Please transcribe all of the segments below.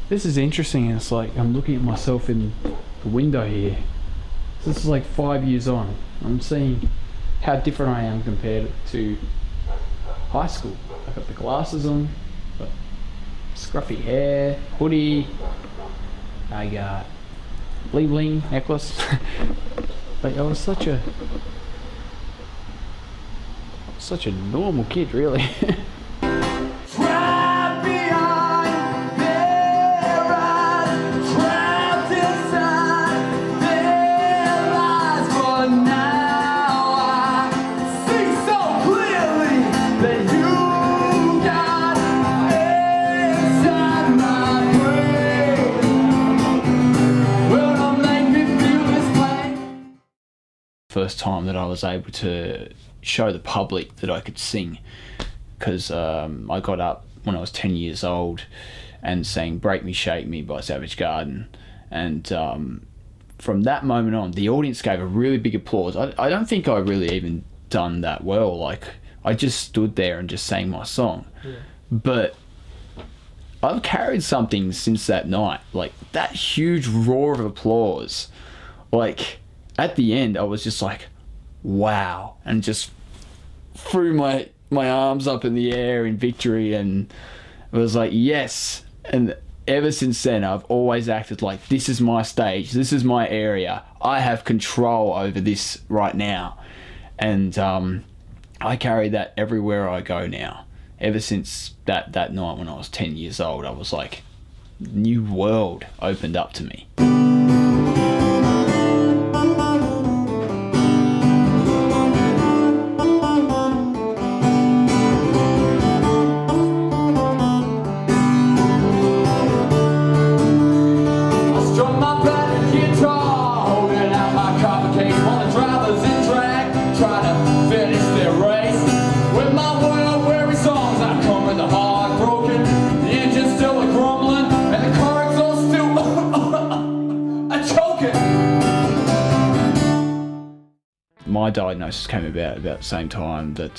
This is interesting. It's like I'm looking at myself in the window here. So this is like 5 years on. I'm seeing how different I am compared to high school. I got the glasses on, got scruffy hair, hoodie. I got bling bling necklace. Like I was such a normal kid, really. First time that I was able to show the public that I could sing, because I got up when I was 10 years old and sang Break Me Shake Me by Savage Garden, and from that moment on the audience gave a really big applause. I don't think I really even done that well, like I just stood there and just sang my song. Yeah. But I've carried something since that night, like that huge roar of applause. Like at the end, I was just like, wow, and just threw my arms up in the air in victory, and it was like, yes. And ever since then, I've always acted like, this is my stage, this is my area, I have control over this right now. And I carry that everywhere I go now. Ever since that night when I was 10 years old, I was like, new world opened up to me. My diagnosis came about the same time that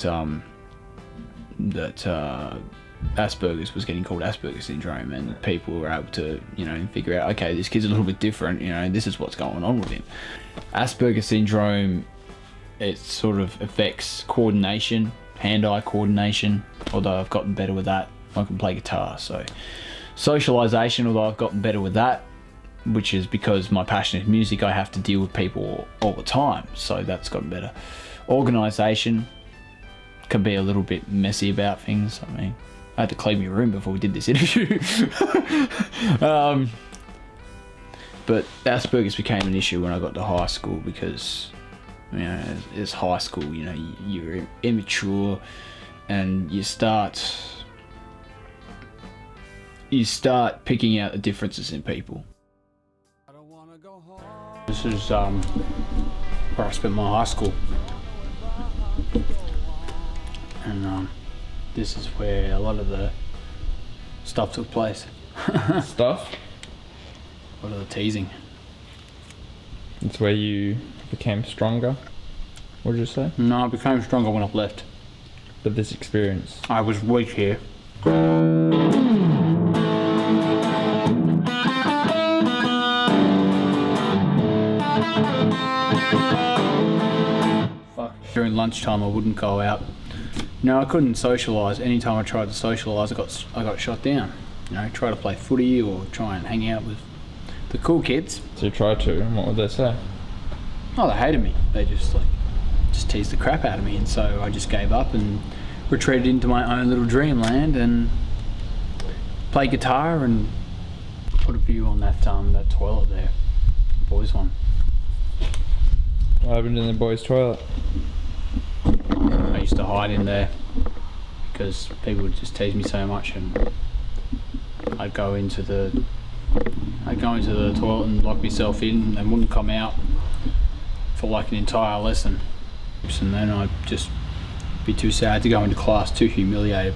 Aspergers was getting called Aspergers syndrome, and people were able to, figure out, okay, this kid's a little bit different, this is what's going on with him. Asperger syndrome, it sort of affects coordination, hand-eye coordination, although I've gotten better with that. I can play guitar, so socialization, although I've gotten better with that, which is because my passion is music, I have to deal with people all the time, so that's gotten better. Organisation, can be a little bit messy about things. I mean, I had to clean my room before we did this interview. But Asperger's became an issue when I got to high school, because it's high school, you're immature, and you start picking out the differences in people. This is where I spent my high school, and this is where a lot of the stuff took place. Stuff? A lot of the teasing. It's where you became stronger? What did you say? No, I became stronger when I left. But this experience? I was weak here. During lunchtime I wouldn't go out. I couldn't socialise. Anytime I tried to socialise, I got shot down. Try to play footy or try and hang out with the cool kids. So you tried to, and what would they say? Oh, they hated me. They just teased the crap out of me, and so I just gave up and retreated into my own little dreamland and played guitar and put a view on that toilet there, the boys' one. What happened in the boys' toilet? I used to hide in there because people would just tease me so much, and I'd go into the toilet and lock myself in and wouldn't come out for like an entire lesson, and then I'd just be too sad to go into class, too humiliated.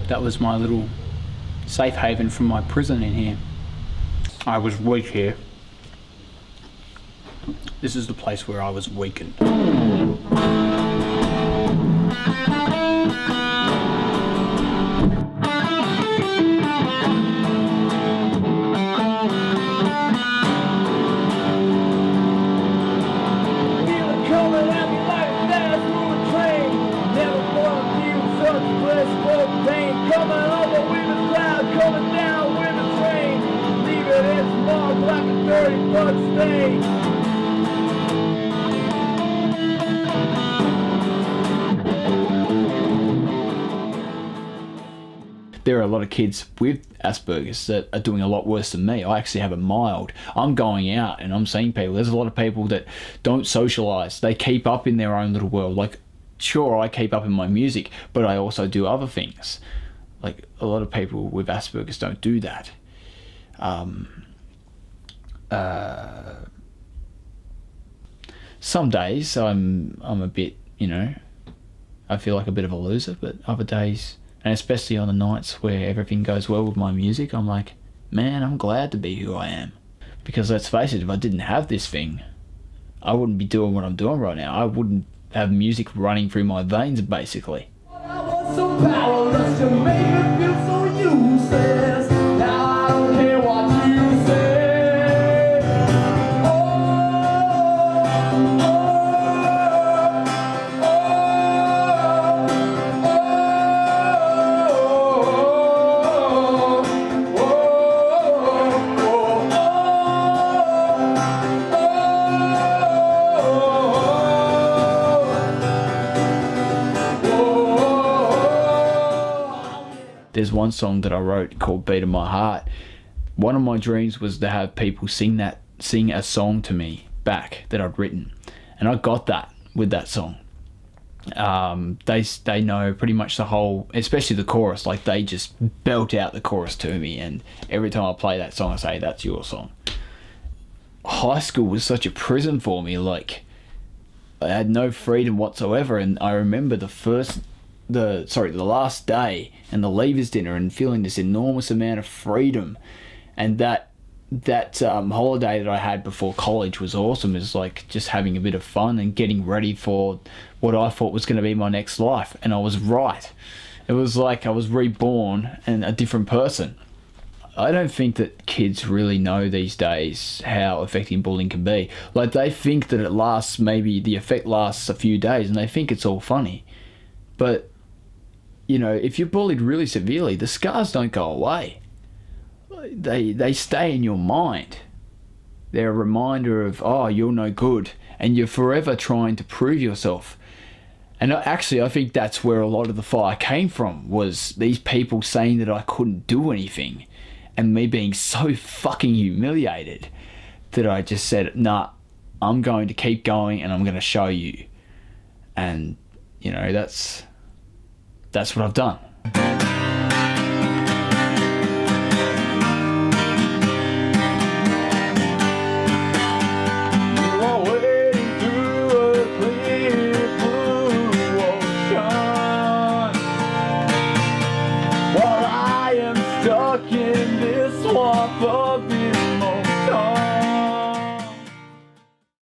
That was my little safe haven from my prison in here. I was weak here. This is the place where I was weakened. like a dirty blood stain. There are a lot of kids with Aspergers that are doing a lot worse than me. I actually have a mild. I'm going out and I'm seeing people. There's a lot of people that don't socialise. They keep up in their own little world. Like, sure, I keep up in my music, but I also do other things. Like, a lot of people with Aspergers don't do that. Some days I'm a bit, I feel like a bit of a loser, but other days, and especially on the nights where everything goes well with my music, I'm like, man, I'm glad to be who I am. Because let's face it, if I didn't have this thing, I wouldn't be doing what I'm doing right now. I wouldn't have music running through my veins, basically. I was so powerless to make me feel so useless. Now I don't care what you say. Oh, oh, There's one song that I wrote called Beat of My Heart. One of my dreams was to have people sing a song to me back that I'd written. And I got that with that song. They know pretty much the whole, especially the chorus, like they just belt out the chorus to me, and every time I play that song I say, that's your song. High school was such a prison for me. Like, I had no freedom whatsoever, and I remember the last day and the leavers dinner and feeling this enormous amount of freedom, and that holiday that I had before college was awesome. It was like just having a bit of fun and getting ready for what I thought was going to be my next life, and I was right. It was like I was reborn and a different person. I don't think that kids really know these days how effective bullying can be. Like, they think that it lasts, maybe the effect lasts a few days, and they think it's all funny. But if you're bullied really severely, the scars don't go away. They stay in your mind. They're a reminder of, oh, you're no good, and you're forever trying to prove yourself. And actually, I think that's where a lot of the fire came from, was these people saying that I couldn't do anything, and me being so fucking humiliated that I just said, nah, I'm going to keep going and I'm going to show you. And, that's what I've done.